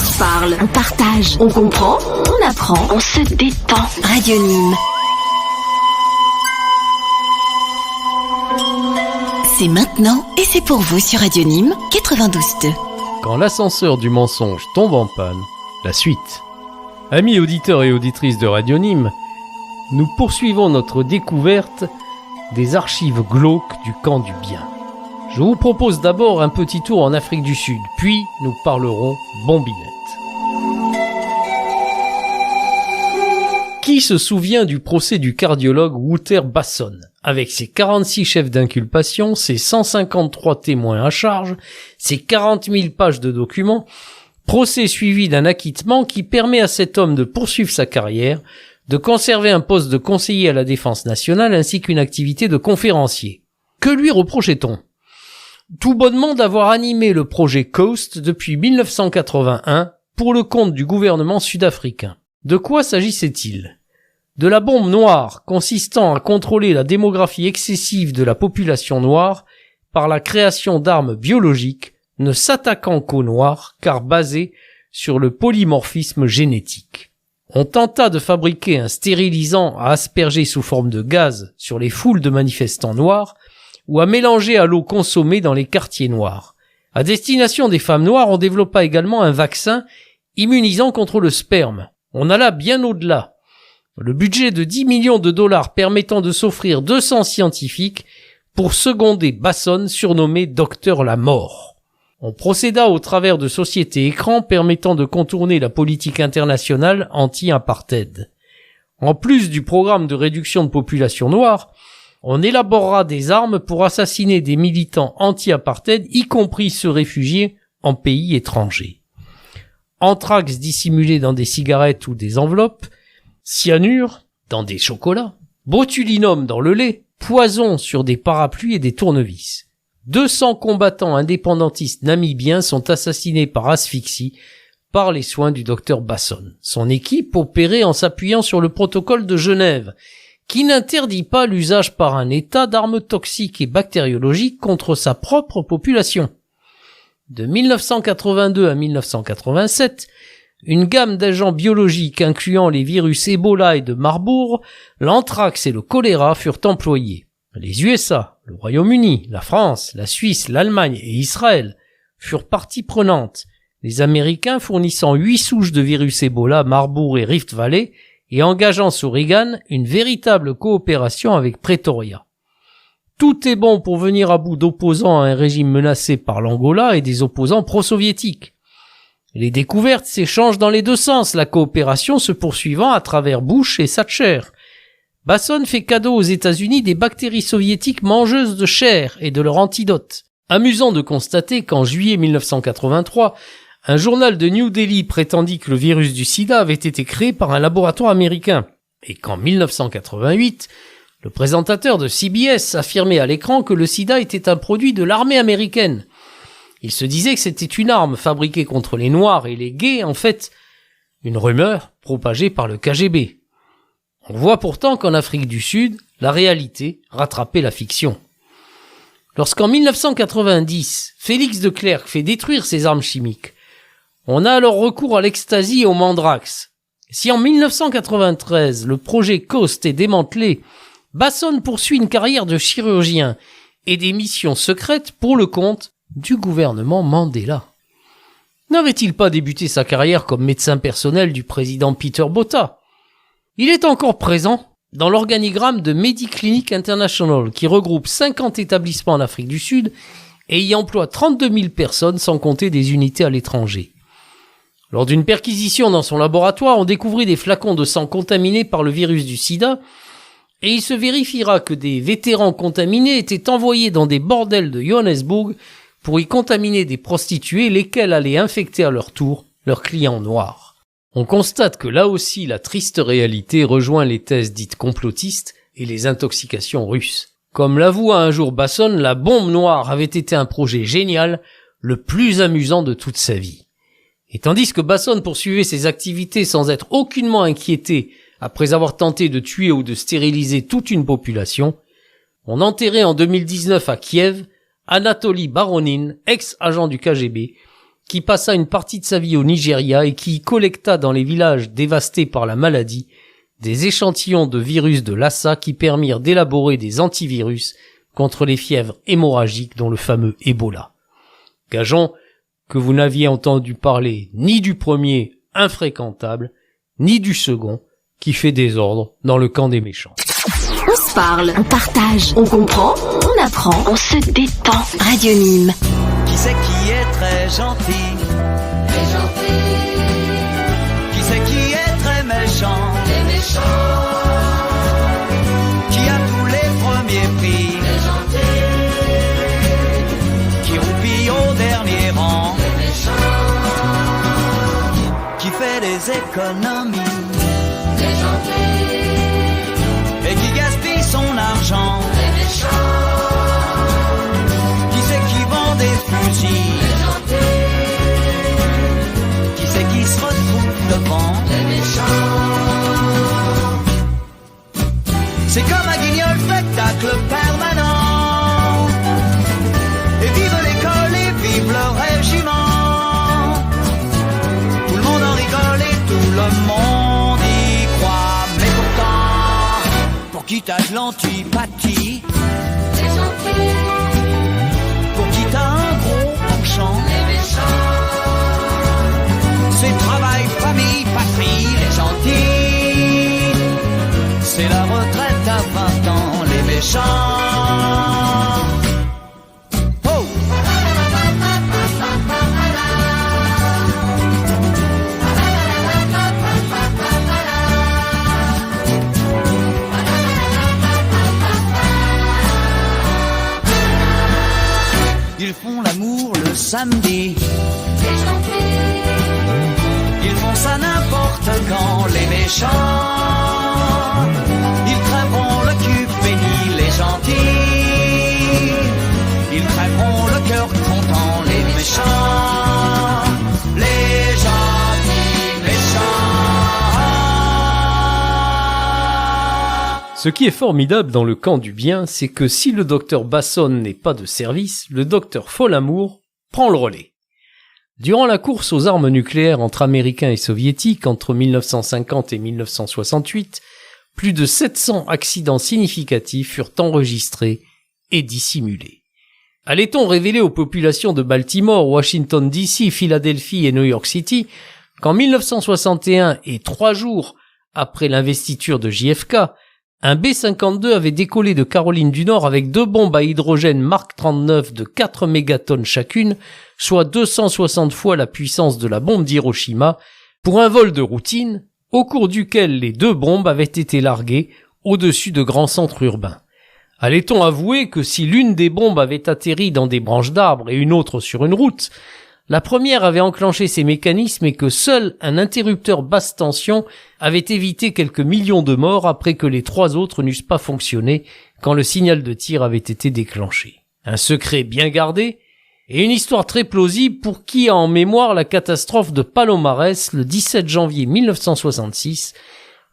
se parle, on partage, on comprend, on apprend, on se détend. Radio Nîmes. C'est maintenant et c'est pour vous sur Radio Nîmes 92.2. Quand l'ascenseur du mensonge tombe en panne, la suite. Amis auditeurs et auditrices de Radio Nîmes, nous poursuivons notre découverte des archives glauques du camp du bien. Je vous propose d'abord un petit tour en Afrique du Sud, puis nous parlerons bombinette. Qui se souvient du procès du cardiologue Wouter Basson, avec ses 46 chefs d'inculpation, ses 153 témoins à charge, ses 40 000 pages de documents, procès suivi d'un acquittement qui permet à cet homme de poursuivre sa carrière, de conserver un poste de conseiller à la défense nationale ainsi qu'une activité de conférencier. Que lui reprochait-on ? Tout bonnement d'avoir animé le projet Coast depuis 1981 pour le compte du gouvernement sud-africain. De quoi s'agissait-il ? De la bombe noire consistant à contrôler la démographie excessive de la population noire par la création d'armes biologiques ne s'attaquant qu'aux noirs car basées sur le polymorphisme génétique. On tenta de fabriquer un stérilisant à asperger sous forme de gaz sur les foules de manifestants noirs ou à mélanger à l'eau consommée dans les quartiers noirs. À destination des femmes noires, on développa également un vaccin immunisant contre le sperme. On alla bien au-delà. Le budget de 10 millions de dollars permettant de s'offrir 200 scientifiques pour seconder Basson, surnommé Docteur la Mort. On procéda au travers de sociétés écrans permettant de contourner la politique internationale anti-apartheid. En plus du programme de réduction de population noire, on élaborera des armes pour assassiner des militants anti-apartheid, y compris ceux réfugiés en pays étrangers. Anthrax dissimulé dans des cigarettes ou des enveloppes, cyanure dans des chocolats, botulinum dans le lait, poison sur des parapluies et des tournevis. 200 combattants indépendantistes namibiens sont assassinés par asphyxie par les soins du docteur Basson. Son équipe opérait en s'appuyant sur le protocole de Genève, qui n'interdit pas l'usage par un État d'armes toxiques et bactériologiques contre sa propre population. De 1982 à 1987, une gamme d'agents biologiques incluant les virus Ebola et de Marburg, l'anthrax et le choléra furent employés. Les USA, le Royaume-Uni, la France, la Suisse, l'Allemagne et Israël furent parties prenantes, les Américains fournissant 8 souches de virus Ebola, Marburg et Rift Valley, et engageant sous Reagan une véritable coopération avec Pretoria. Tout est bon pour venir à bout d'opposants à un régime menacé par l'Angola et des opposants pro-soviétiques. Les découvertes s'échangent dans les deux sens, la coopération se poursuivant à travers Bush et Thatcher. Basson fait cadeau aux États-Unis des bactéries soviétiques mangeuses de chair et de leur antidote. Amusant de constater qu'en juillet 1983, un journal de New Delhi prétendit que le virus du sida avait été créé par un laboratoire américain, et qu'en 1988, le présentateur de CBS affirmait à l'écran que le sida était un produit de l'armée américaine. Il se disait que c'était une arme fabriquée contre les noirs et les gays, en fait, une rumeur propagée par le KGB. On voit pourtant qu'en Afrique du Sud, la réalité rattrapait la fiction. Lorsqu'en 1990, Félix de Klerk fait détruire ses armes chimiques, on a alors recours à l'ecstasy et au mandrax. Si en 1993, le projet Coast est démantelé, Basson poursuit une carrière de chirurgien et des missions secrètes pour le compte du gouvernement Mandela. N'avait-il pas débuté sa carrière comme médecin personnel du président Peter Botha ? Il est encore présent dans l'organigramme de Mediclinic International qui regroupe 50 établissements en Afrique du Sud et y emploie 32 000 personnes sans compter des unités à l'étranger. Lors d'une perquisition dans son laboratoire, on découvrit des flacons de sang contaminés par le virus du sida et il se vérifiera que des vétérans contaminés étaient envoyés dans des bordels de Johannesburg pour y contaminer des prostituées lesquelles allaient infecter à leur tour leurs clients noirs. On constate que là aussi la triste réalité rejoint les thèses dites complotistes et les intoxications russes. Comme l'avoua un jour Basson, la bombe noire avait été un projet génial, le plus amusant de toute sa vie. Et tandis que Basson poursuivait ses activités sans être aucunement inquiété après avoir tenté de tuer ou de stériliser toute une population, on enterrait en 2019 à Kiev Anatoly Baronin, ex-agent du KGB, qui passa une partie de sa vie au Nigeria et qui collecta dans les villages dévastés par la maladie des échantillons de virus de Lassa qui permirent d'élaborer des antivirus contre les fièvres hémorragiques dont le fameux Ebola. Gageons que vous n'aviez entendu parler ni du premier infréquentable, ni du second qui fait désordre dans le camp des méchants. On se parle, on partage, on comprend, on apprend, on se détend. Radio Nîmes. Qui c'est qui est très gentil? Les gentils, Qui c'est qui est très méchant? les méchants, Qui a tous les premiers prix? les gentils, Qui roupille au dernier rang? les méchants, Qui fait des économies? les gentils, Et qui gaspille son argent? les méchants, Qui c'est qui vend des fusils? les gentils, Qui c'est qui se retrouve devant? les méchants, C'est comme un guignol spectacle permanent. Et vive l'école et vive le régiment. Tout le monde en rigole et tout le monde y croit. Mais pourtant, pour qui t'as de l'antipathie, les gentils, pour qui t'as un gros penchant, les méchants, c'est travail, famille, patrie, les gentils. C'est la retraite à 20 ans, les méchants. Oh! Ils font l'amour le samedi, les gentils, ils font ça n'importe quand, les méchants. Ils crèveront le cul béni, les gentils. Ils crèveront le cœur content, les méchants. Les gentils méchants. Ce qui est formidable dans le camp du bien, c'est que si le docteur Basson n'est pas de service, le docteur Folamour prend le relais. Durant la course aux armes nucléaires entre Américains et Soviétiques entre 1950 et 1968, plus de 700 accidents significatifs furent enregistrés et dissimulés. Allait-on révéler aux populations de Baltimore, Washington DC, Philadelphie et New York City qu'en 1961 et 3 jours après l'investiture de JFK, un B-52 avait décollé de Caroline du Nord avec 2 bombes à hydrogène Mark 39 de 4 mégatonnes chacune, soit 260 fois la puissance de la bombe d'Hiroshima, pour un vol de routine, au cours duquel les 2 bombes avaient été larguées au-dessus de grands centres urbains. Allait-on avouer que si l'une des bombes avait atterri dans des branches d'arbres et une autre sur une route, la première avait enclenché ses mécanismes et que seul un interrupteur basse tension avait évité quelques millions de morts après que les 3 autres n'eussent pas fonctionné quand le signal de tir avait été déclenché. Un secret bien gardé et une histoire très plausible pour qui a en mémoire la catastrophe de Palomares le 17 janvier 1966,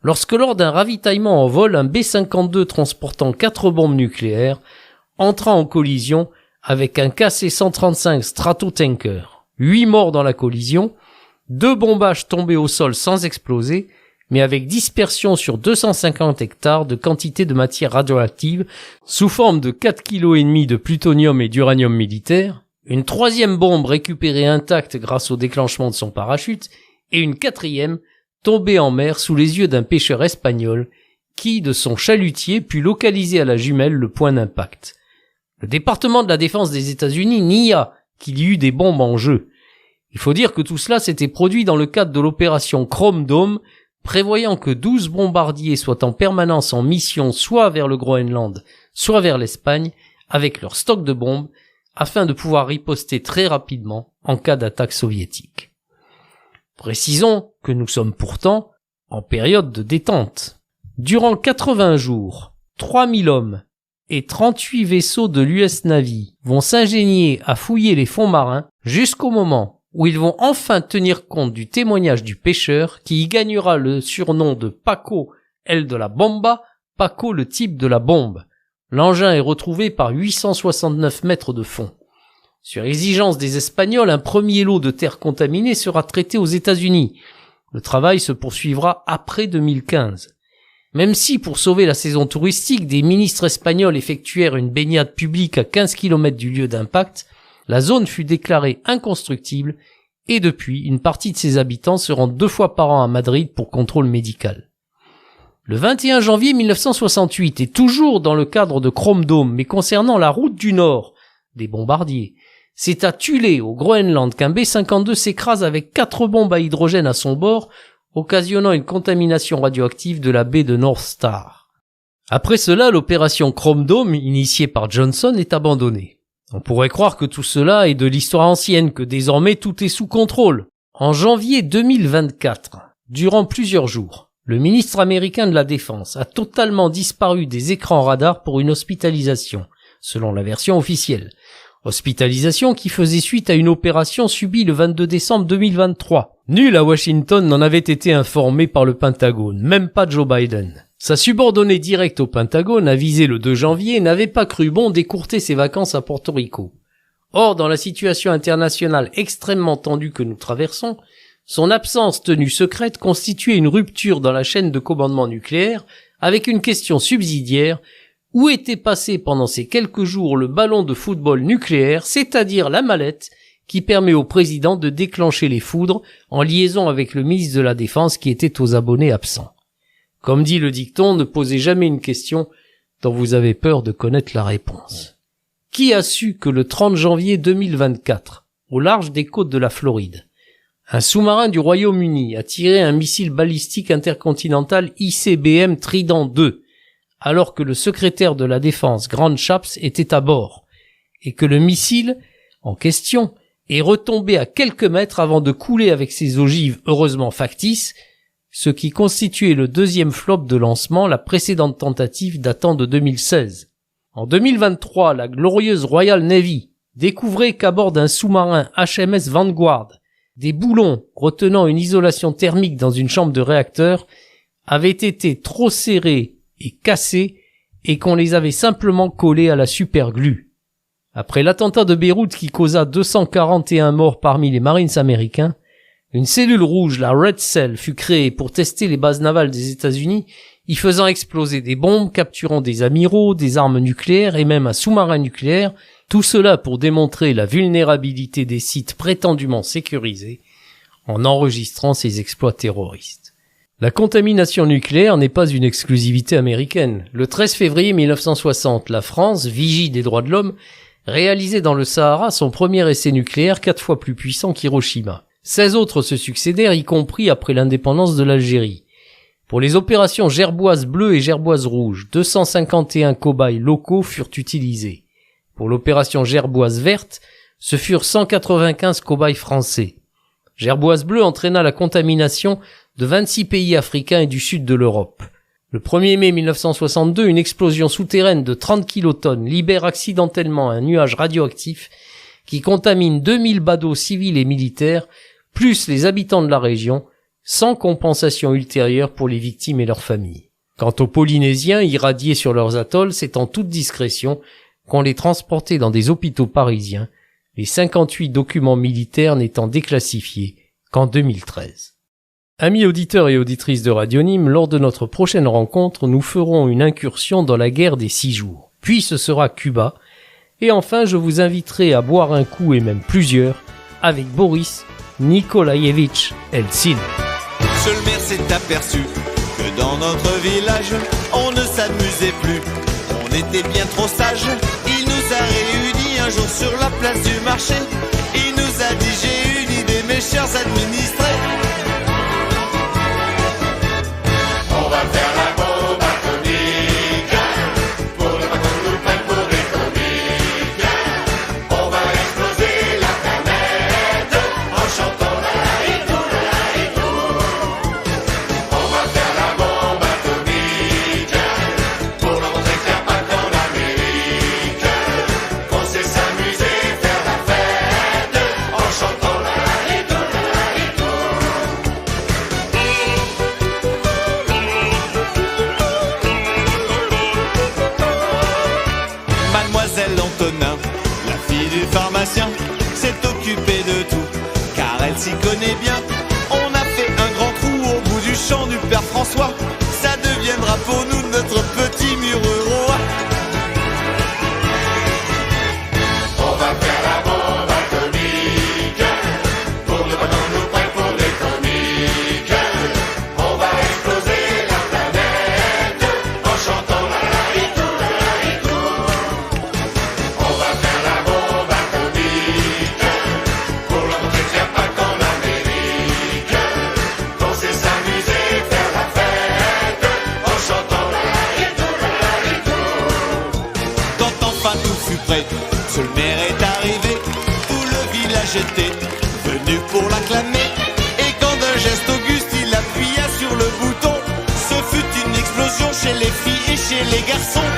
lorsque lors d'un ravitaillement en vol, un B-52 transportant 4 bombes nucléaires entra en collision avec un KC-135 Stratotanker. 8 morts dans la collision, 2 bombages tombés au sol sans exploser, mais avec dispersion sur 250 hectares de quantité de matière radioactive sous forme de 4,5 kg de plutonium et d'uranium militaire, une 3e bombe récupérée intacte grâce au déclenchement de son parachute, et une 4e tombée en mer sous les yeux d'un pêcheur espagnol qui, de son chalutier, put localiser à la jumelle le point d'impact. Le département de la défense des États-Unis nia qu'il y eut des bombes en jeu. Il faut dire que tout cela s'était produit dans le cadre de l'opération Chrome Dome, prévoyant que 12 bombardiers soient en permanence en mission soit vers le Groenland, soit vers l'Espagne, avec leur stock de bombes, afin de pouvoir riposter très rapidement en cas d'attaque soviétique. Précisons que nous sommes pourtant en période de détente. Durant 80 jours, 3000 hommes et 38 vaisseaux de l'US Navy vont s'ingénier à fouiller les fonds marins jusqu'au moment où ils vont enfin tenir compte du témoignage du pêcheur qui y gagnera le surnom de Paco el de la Bomba, Paco le type de la bombe. L'engin est retrouvé par 869 mètres de fond. Sur exigence des Espagnols, un premier lot de terres contaminées sera traité aux États-Unis. Le travail se poursuivra après 2015. Même si, pour sauver la saison touristique, des ministres espagnols effectuèrent une baignade publique à 15 km du lieu d'impact, la zone fut déclarée inconstructible et depuis, une partie de ses habitants se rendent 2 fois par an à Madrid pour contrôle médical. Le 21 janvier 1968, et toujours dans le cadre de Chrome Dome, mais concernant la route du Nord, des bombardiers, c'est à Thulé, au Groenland, qu'un B-52 s'écrase avec 4 bombes à hydrogène à son bord, occasionnant une contamination radioactive de la baie de North Star. Après cela, l'opération Chrome Dome, initiée par Johnson, est abandonnée. On pourrait croire que tout cela est de l'histoire ancienne, que désormais tout est sous contrôle. En janvier 2024, durant plusieurs jours, le ministre américain de la Défense a totalement disparu des écrans radars pour une hospitalisation, selon la version officielle. Hospitalisation qui faisait suite à une opération subie le 22 décembre 2023. Nul à Washington n'en avait été informé par le Pentagone, même pas Joe Biden. Sa subordonnée directe au Pentagone, avisée le 2 janvier, n'avait pas cru bon d'écourter ses vacances à Porto Rico. Or, dans la situation internationale extrêmement tendue que nous traversons, son absence tenue secrète constituait une rupture dans la chaîne de commandement nucléaire avec une question subsidiaire: où était passé pendant ces quelques jours le ballon de football nucléaire, c'est-à-dire la mallette qui permet au président de déclencher les foudres en liaison avec le ministre de la Défense qui était aux abonnés absents. Comme dit le dicton, ne posez jamais une question dont vous avez peur de connaître la réponse. Qui a su que le 30 janvier 2024, au large des côtes de la Floride, un sous-marin du Royaume-Uni a tiré un missile balistique intercontinental ICBM Trident II, alors que le secrétaire de la Défense, Grant Shapps, était à bord, et que le missile en question est retombé à quelques mètres avant de couler avec ses ogives heureusement factices, ce qui constituait le deuxième flop de lancement, la précédente tentative datant de 2016. En 2023, la glorieuse Royal Navy découvrait qu'à bord d'un sous-marin HMS Vanguard, des boulons retenant une isolation thermique dans une chambre de réacteur avaient été trop serrés et cassés et qu'on les avait simplement collés à la superglue. Après l'attentat de Beyrouth qui causa 241 morts parmi les Marines américains, une cellule rouge, la Red Cell, fut créée pour tester les bases navales des États-Unis, y faisant exploser des bombes, capturant des amiraux, des armes nucléaires et même un sous-marin nucléaire, tout cela pour démontrer la vulnérabilité des sites prétendument sécurisés en enregistrant ces exploits terroristes. La contamination nucléaire n'est pas une exclusivité américaine. Le 13 février 1960, la France, vigie des droits de l'homme, réalisait dans le Sahara son premier essai nucléaire 4 fois plus puissant qu'Hiroshima. 16 autres se succédèrent, y compris après l'indépendance de l'Algérie. Pour les opérations Gerboise bleue et Gerboise rouge, 251 cobayes locaux furent utilisés. Pour l'opération Gerboise verte, ce furent 195 cobayes français. Gerboise bleue entraîna la contamination de 26 pays africains et du sud de l'Europe. Le 1er mai 1962, une explosion souterraine de 30 kilotonnes libère accidentellement un nuage radioactif qui contamine 2000 badauds civils et militaires, plus les habitants de la région, sans compensation ultérieure pour les victimes et leurs familles. Quant aux Polynésiens irradiés sur leurs atolls, c'est en toute discrétion qu'on les transportait dans des hôpitaux parisiens, les 58 documents militaires n'étant déclassifiés qu'en 2013. Amis auditeurs et auditrices de Radio Nîmes, lors de notre prochaine rencontre, nous ferons une incursion dans la guerre des 6 jours. Puis ce sera Cuba. Et enfin, je vous inviterai à boire un coup et même plusieurs avec Boris Nikolaïevitch Eltsine. Seul maire s'est aperçu que dans notre village, on ne s'amusait plus. On était bien trop sages. Il nous a réunis un jour sur la place du marché. Il nous a dit: j'ai une idée, mes chers administrés. On va faire la bombe atomique pour ne pas qu'on nous prenne pour des comiques. On va exploser la planète en chantant la haïtou, la haïtou. On va faire la bombe atomique pour leur montrer qu'il n'y a pas qu'en Amérique qu'on sait s'amuser, faire la fête en chantant. chant du Père François, ça deviendra pour nous notre petit mur roi. On va faire la bombe atomique pour ne pas qu'on nous prenne pour des comiques. On va exploser la planète en chantant la haricot, la haricot. On va faire la bombe atomique pour leur montrer qu'il n'y a pas qu'en Amérique qu'on sait s'amuser, faire la fête en chantant la haricot, la haricot. Quand enfin tout fut prêt, seul le maire est arrivé, tout le village était venu pour l'acclamer. Et quand d'un geste auguste il appuya sur le bouton, ce fut une explosion chez les filles et chez les garçons.